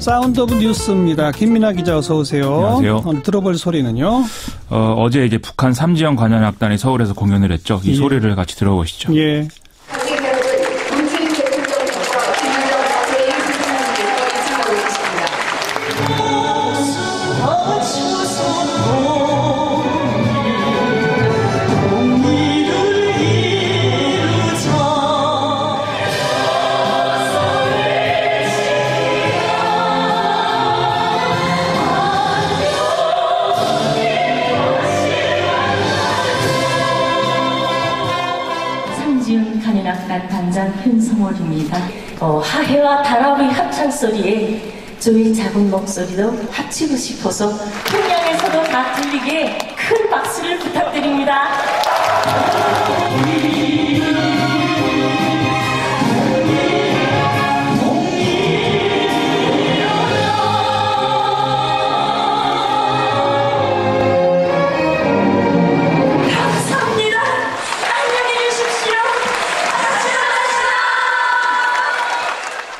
사운드 오브 뉴스입니다. 김민아 기자 어서 오세요. 안녕하세요. 오늘 들어볼 소리는요? 어제 이제 북한 삼지연 관현악단이 서울에서 공연을 했죠. 이 소리를 같이 들어보시죠. 예. 삼지연 관현악단 단장 현성월입니다. 하해와 다라위 합창 소리에 저희 작은 목소리도 합치고 싶어서 평양에서도 다 들리게 큰 박수를 부탁드립니다.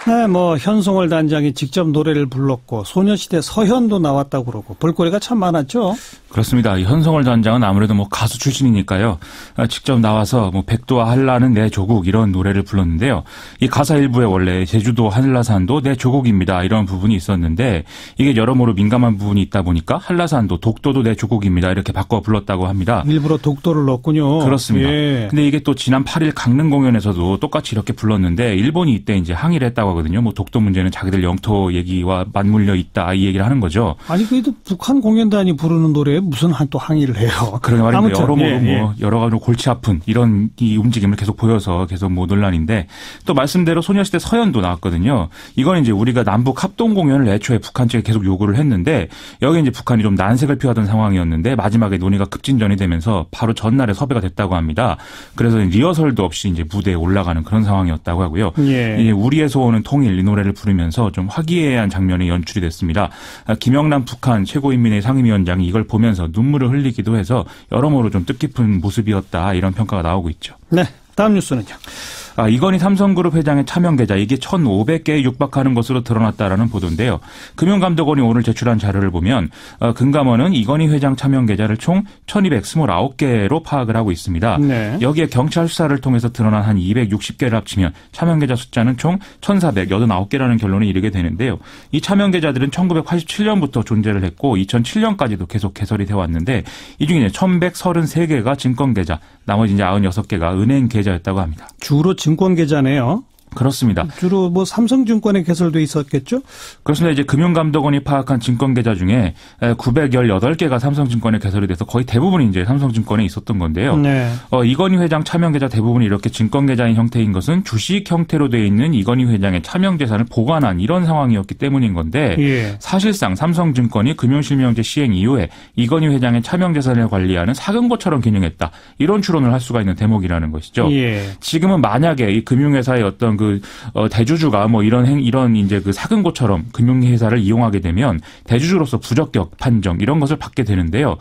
네, 현송월 단장이 직접 노래를 불렀고 소녀시대 서현도 나왔다고 그러고 볼거리가 참 많았죠. 그렇습니다. 이 현성월 단장은 아무래도 가수 출신이니까요. 직접 나와서 백두와 한라는 내 조국 이런 노래를 불렀는데요. 이 가사 일부에 원래 제주도 한라산도 내 조국입니다 이런 부분이 있었는데 이게 여러모로 민감한 부분이 있다 보니까 한라산도 독도도 내 조국입니다 이렇게 바꿔 불렀다고 합니다. 일부러 독도를 넣었군요. 그렇습니다. 예. 근데 이게 또 지난 8일 강릉 공연에서도 똑같이 이렇게 불렀는데 일본이 이때 이제 항의를 했다고 하거든요. 독도 문제는 자기들 영토 얘기와 맞물려 있다 이 얘기를 하는 거죠. 아니 그래도 북한 공연단이 부르는 노래에 무슨 또 항의를 해요. 그러게 말입니다. 여러모로 예. 여러 가지 골치 아픈 이런 이 움직임을 계속 보여서 계속 논란인데 또 말씀대로 소녀시대 서현도 나왔거든요. 이건 이제 우리가 남북 합동 공연을 애초에 북한 측에 계속 요구를 했는데 여기 이제 북한이 좀 난색을 표하던 상황이었는데 마지막에 논의가 급진전이 되면서 바로 전날에 섭외가 됐다고 합니다. 그래서 리허설도 없이 이제 무대에 올라가는 그런 상황이었다고 하고요. 예. 이제 우리에서 오는 통일 이 노래를 부르면서 좀 화기애애한 장면이 연출이 됐습니다. 김영남 북한 최고인민회 상임위원장이 이걸 보면서 눈물을 흘리기도 해서 여러모로 좀 뜻깊은 모습이었다 이런 평가가 나오고 있죠. 네, 다음 뉴스는요. 이건희 삼성그룹 회장의 차명 계좌 이게 1,500개에 육박하는 것으로 드러났다라는 보도인데요. 금융감독원이 오늘 제출한 자료를 보면 금감원은 이건희 회장 차명 계좌를 총 1,229개로 파악을 하고 있습니다. 네. 여기에 경찰 수사를 통해서 드러난 한 260개를 합치면 차명 계좌 숫자는 총 1,489개라는 결론에 이르게 되는데요. 이 차명 계좌들은 1987년부터 존재를 했고 2007년까지도 계속 개설이 되어 왔는데 이 중에 1,133개가 증권 계좌, 나머지 이제 96개가 은행 계좌였다고 합니다. 주로 증권 계좌네요. 그렇습니다. 주로 삼성증권에 개설돼 있었겠죠? 그렇습니다. 이제 금융감독원이 파악한 증권 계좌 중에 918개가 삼성증권에 개설이 돼서 거의 대부분이 이제 삼성증권에 있었던 건데요. 네. 이건희 회장 차명 계좌 대부분이 이렇게 증권 계좌인 형태인 것은 주식 형태로 되어 있는 이건희 회장의 차명 재산을 보관한 이런 상황이었기 때문인 건데 예. 사실상 삼성증권이 금융실명제 시행 이후에 이건희 회장의 차명 재산을 관리하는 사금고처럼 기능했다. 이런 추론을 할 수가 있는 대목이라는 것이죠. 예. 지금은 만약에 이 금융회사의 어떤 대주주가 이런 이제 사금고처럼 금융회사를 이용하게 되면 대주주로서 부적격 판정 이런 것을 받게 되는데요.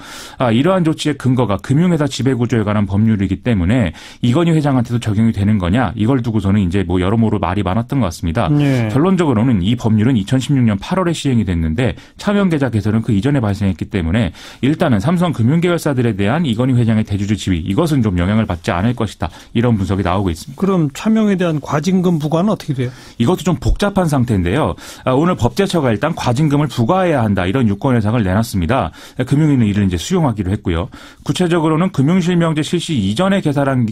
이러한 조치의 근거가 금융회사 지배구조에 관한 법률이기 때문에 이건희 회장한테도 적용이 되는 거냐 이걸 두고서는 이제 여러모로 말이 많았던 것 같습니다. 네. 결론적으로는 이 법률은 2016년 8월에 시행이 됐는데 차명계좌 개설은 그 이전에 발생했기 때문에 일단은 삼성 금융계열사들에 대한 이건희 회장의 대주주 지위 이것은 좀 영향을 받지 않을 것이다. 이런 분석이 나오고 있습니다. 그럼 차명에 대한 과징금 부과는 어떻게 돼요? 이것도 좀 복잡한 상태인데요. 오늘 법제처가 일단 과징금을 부과해야 한다 이런 유권 해석을 내놨습니다. 금융위는 이를 이제 수용하기로 했고요. 구체적으로는 금융실명제 실시 이전에 개설한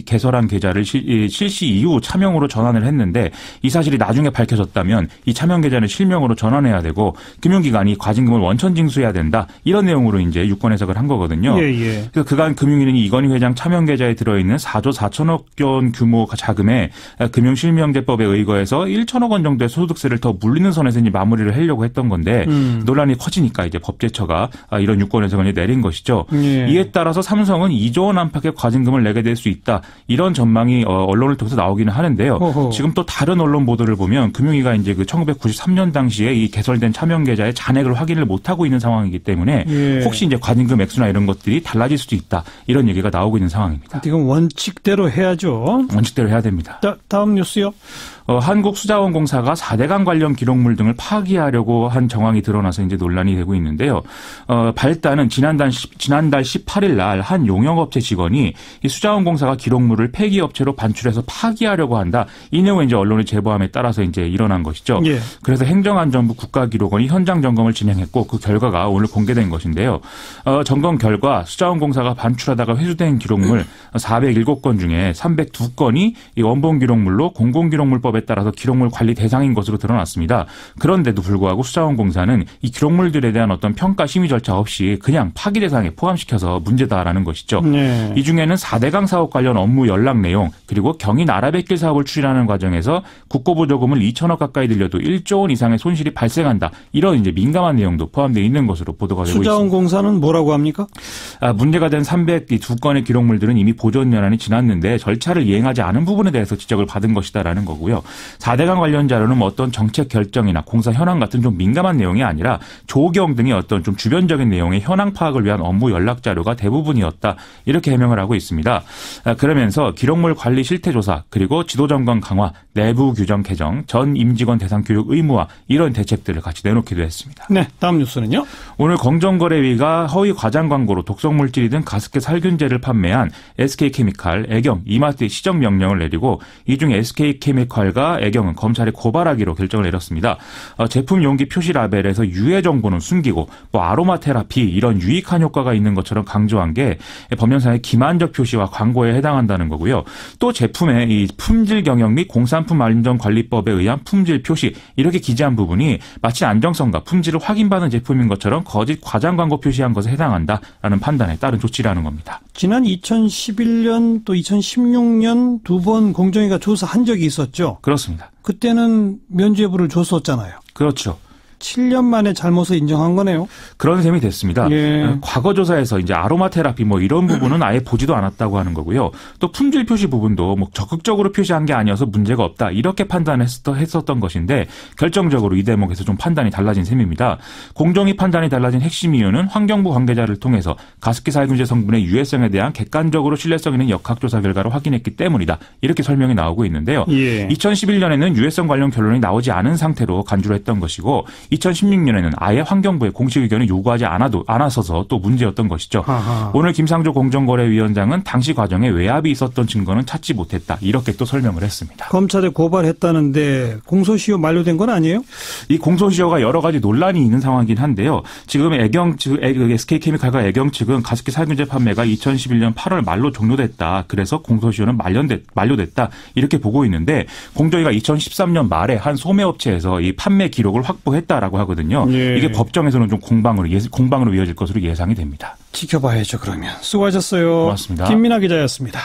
계좌를 실시 이후 차명으로 전환을 했는데 이 사실이 나중에 밝혀졌다면 이 차명 계좌는 실명으로 전환해야 되고 금융기관이 과징금을 원천 징수해야 된다 이런 내용으로 이제 유권 해석을 한 거거든요. 예. 그래서 그간 금융위는 이건희 회장 차명 계좌에 들어있는 4조 4천억 원 규모 자금에 금융실명제법에 의거해서 1천억 원 정도의 소득세를 더 물리는 선에서 이제 마무리를 하려고 했던 건데 논란이 커지니까 이제 법제처가 이런 유권 해석을 내린 것이죠. 예. 이에 따라서 삼성은 2조 원 안팎의 과징금을 내게 될 수 있다. 이런 전망이 언론을 통해서 나오기는 하는데요. 어허. 지금 또 다른 언론 보도를 보면 금융위가 이제 1993년 당시에 이 개설된 차명 계좌의 잔액을 확인을 못 하고 있는 상황이기 때문에 예. 혹시 이제 과징금 액수나 이런 것들이 달라질 수도 있다. 이런 얘기가 나오고 있는 상황입니다. 이건 원칙대로 해야죠. 원칙대로 해야 됩니다. 다음 뉴스요. 한국수자원공사가 4대강 관련 기록물 등을 파기하려고 한 정황이 드러나서 이제 논란이 되고 있는데요. 발단은 지난달 18일 날 한 용역업체 직원이 이 수자원공사가 기록물을 폐기업체로 반출해서 파기하려고 한다. 이 내용을 이제 언론에 제보함에 따라서 이제 일어난 것이죠. 예. 그래서 행정안전부 국가기록원이 현장 점검을 진행했고 그 결과가 오늘 공개된 것인데요. 점검 결과 수자원공사가 반출하다가 회수된 기록물 407건 중에 302건이 이 원본 기록물로 공공기록물법에 따라서 기록물 관리 대상인 것으로 드러났습니다. 그런데도 불구하고 수자원공사는 이 기록물들에 대한 어떤 평가 심의 절차 없이 그냥 파기 대상에 포함시켜서 문제다라는 것이죠. 네. 이 중에는 4대강 사업 관련 업무 연락 내용 그리고 경인 아라뱃길 사업을 추진하는 과정에서 국고보조금을 2천억 가까이 들려도 1조 원 이상의 손실이 발생한다. 이런 이제 민감한 내용도 포함되어 있는 것으로 보도가 되고 있습니다. 수자원공사는 뭐라고 합니까? 문제가 된 302건의 기록물들은 이미 보존 연한이 지났는데 절차를 이행하지 않은 부분에 대해서 지적을 받은 것이다라는 거고요. 4대강 관련 자료는 뭐 어떤 정책 결정이나 공사 현황 같은 좀 민감한 내용이 아니라 조경 등의 어떤 좀 주변적인 내용의 현황 파악을 위한 업무 연락 자료가 대부분이었다. 이렇게 해명을 하고 있습니다. 그러면서 기록물 관리 실태 조사 그리고 지도 점검 강화, 내부 규정 개정, 전 임직원 대상 교육 의무화 이런 대책들을 같이 내놓기도 했습니다. 네, 다음 뉴스는요. 오늘 공정거래위가 허위 과장 광고로 독성물질이 든 가습기 살균제를 판매한 SK케미칼, 애경, 이마트에 시정 명령을 내리고 이 중 SK케미칼과 애경은 검찰에 고발하기로 결정을 내렸습니다. 제품 용기 표시 라벨에서 유해 정보는 숨기고 뭐 아로마 테라피 이런 유익한 효과가 있는 것처럼 강조한 게 법령상의 기만적 표시와 광고에 해당한다는 거고요. 또 제품의 이 품질 경영 및 공산품 안전관리법에 의한 품질 표시 이렇게 기재한 부분이 마치 안정성과 품질을 확인받은 제품인 것처럼 거짓 과장 광고 표시한 것에 해당한다라는 판단에 따른 조치라는 겁니다. 지난 2011년 또 2016년 두 번 공정위가 조사한 적이 있었죠? 그렇습니다. 그때는 면죄부를 줬었잖아요. 그렇죠. 7년 만에 잘못을 인정한 거네요. 그런 셈이 됐습니다. 예. 과거 조사에서 이제 아로마 테라피 뭐 이런 부분은 아예 보지도 않았다고 하는 거고요. 또 품질 표시 부분도 뭐 적극적으로 표시한 게 아니어서 문제가 없다. 이렇게 판단했었던 것인데 결정적으로 이 대목에서 좀 판단이 달라진 셈입니다. 공정위 판단이 달라진 핵심 이유는 환경부 관계자를 통해서 가습기 살균제 성분의 유해성에 대한 객관적으로 신뢰성 있는 역학조사 결과를 확인했기 때문이다. 이렇게 설명이 나오고 있는데요. 예. 2011년에는 유해성 관련 결론이 나오지 않은 상태로 간주를 했던 것이고 2016년에는 아예 환경부의 공식 의견을 요구하지 않아서서 또 문제였던 것이죠. 아하. 오늘 김상조 공정거래위원장은 당시 과정에 외압이 있었던 증거는 찾지 못했다. 이렇게 또 설명을 했습니다. 검찰에 고발했다는데 공소시효 만료된 건 아니에요? 이 공소시효가 여러 가지 논란이 있는 상황이긴 한데요. 지금 SK케미칼과 애경 측은 가습기 살균제 판매가 2011년 8월 말로 종료됐다. 그래서 공소시효는 만료됐다. 이렇게 보고 있는데 공정위가 2013년 말에 한 소매업체에서 이 판매 기록을 확보했다. 라고 하거든요. 예. 이게 법정에서는 좀 공방으로 이어질 것으로 예상이 됩니다. 지켜봐야죠, 그러면. 수고하셨어요. 고맙습니다. 김민아 기자였습니다.